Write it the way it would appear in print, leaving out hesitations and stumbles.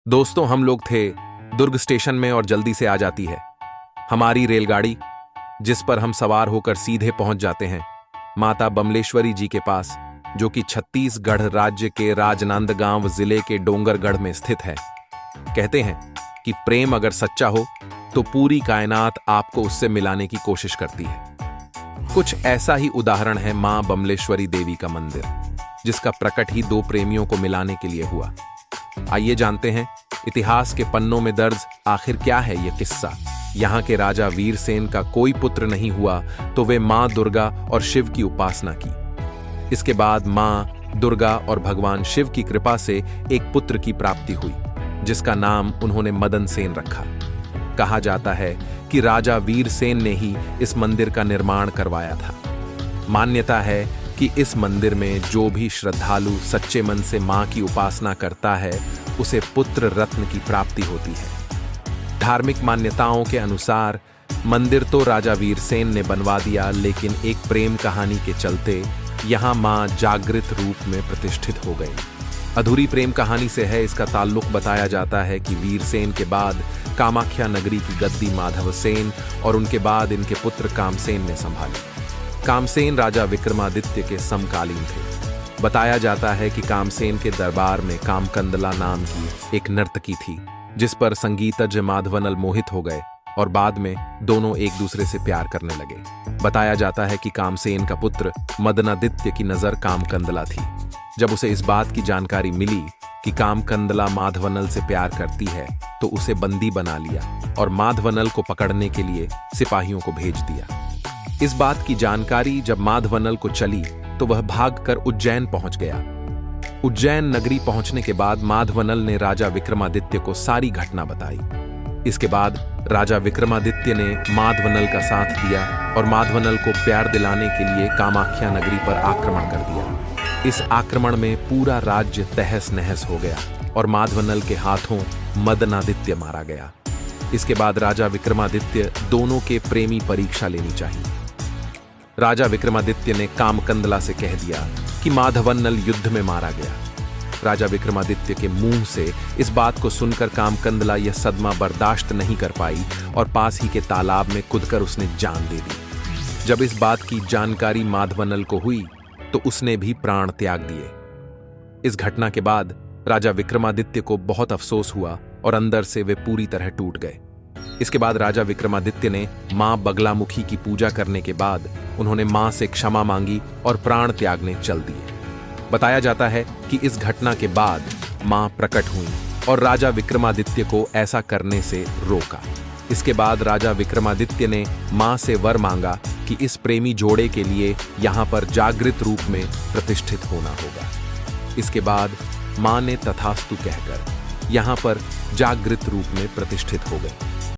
दोस्तों, हम लोग थे दुर्ग स्टेशन में और जल्दी से आ जाती है हमारी रेलगाड़ी, जिस पर हम सवार होकर सीधे पहुंच जाते हैं माता बमलेश्वरी जी के पास, जो कि छत्तीसगढ़ राज्य के राजनांदगांव जिले के डोंगरगढ़ में स्थित है। कहते हैं कि प्रेम अगर सच्चा हो तो पूरी कायनात आपको उससे मिलाने की कोशिश करती है। कुछ ऐसा ही उदाहरण है मां बमलेश्वरी देवी का मंदिर, जिसका प्रकट ही दो प्रेमियों को मिलाने के लिए हुआ। आइए जानते हैं इतिहास के पन्नों में दर्ज आखिर क्या है यह किस्सा। यहाँ के राजा वीरसेन का कोई पुत्र नहीं हुआ तो वे मां दुर्गा और शिव की उपासना की। इसके बाद मां दुर्गा और भगवान शिव की कृपा से एक पुत्र की प्राप्ति हुई, जिसका नाम उन्होंने मदन सेन रखा। कहा जाता है कि राजा वीरसेन ने ही इस मंदिर का निर्माण करवाया था। मान्यता है कि इस मंदिर में जो भी श्रद्धालु सच्चे मन से मां की उपासना करता है, उसे पुत्र रत्न की प्राप्ति होती है। धार्मिक मान्यताओं के अनुसार मंदिर तो राजा वीरसेन ने बनवा दिया, लेकिन एक प्रेम कहानी के चलते यहां मां जागृत रूप में प्रतिष्ठित हो गई। अधूरी प्रेम कहानी से है इसका ताल्लुक। बताया जाता है कि वीरसेन के बाद कामाख्या नगरी की गद्दी माधवसेन और उनके बाद इनके पुत्र कामसेन ने संभाली। कामसेन राजा विक्रमादित्य के समकालीन थे। बताया जाता है कि कामसेन के दरबार में कामकंदला नाम की एक नर्तकी थी, जिस पर संगीतज्ञ माधवनल मोहित हो गए और बाद में दोनों एक दूसरे से प्यार करने लगे। बताया जाता है कि कामसेन का पुत्र मदनादित्य की नजर कामकंदला थी। जब उसे इस बात की जानकारी मिली कि कामकंदला माधवनल से प्यार करती है, तो उसे बंदी बना लिया और माधवनल को पकड़ने के लिए सिपाहियों को भेज दिया। इस बात की जानकारी जब माधवनल को चली तो वह भागकर उज्जैन पहुंच गया। उज्जैन नगरी पहुंचने के बाद माधवनल ने राजा विक्रमादित्य को सारी घटना बताई। इसके बाद राजा विक्रमादित्य ने माधवनल का साथ दिया और माधवनल को प्यार दिलाने के लिए कामाख्या नगरी पर आक्रमण कर दिया। इस आक्रमण में पूरा राज्य तहस नहस हो गया और माधवनल के हाथों मदनादित्य मारा गया। इसके बाद राजा विक्रमादित्य दोनों के प्रेमी परीक्षा लेनी चाहिए। राजा विक्रमादित्य ने कामकंदला से कह दिया कि माधवनल युद्ध में मारा गया। राजा विक्रमादित्य के मुंह से इस बात को सुनकर कामकंदला यह सदमा बर्दाश्त नहीं कर पाई और पास ही के तालाब में कूदकर उसने जान दे दी। जब इस बात की जानकारी माधवनल को हुई तो उसने भी प्राण त्याग दिए। इस घटना के बाद राजा विक्रमादित्य को बहुत अफसोस हुआ और अंदर से वे पूरी तरह टूट गए। इसके बाद राजा विक्रमादित्य ने मां बगलामुखी की पूजा करने के बाद उन्होंने मां से क्षमा मांगी और प्राण त्यागने चल दिए। बताया जाता है कि इस घटना के बाद मां प्रकट हुई और राजा विक्रमादित्य को ऐसा करने से रोका। इसके बाद राजा विक्रमादित्य ने मां से वर मांगा कि इस प्रेमी जोड़े के लिए यहां पर जागृत रूप में प्रतिष्ठित होना होगा। इसके बाद मां ने तथास्तु कहकर यहां पर जागृत रूप में प्रतिष्ठित हो गए।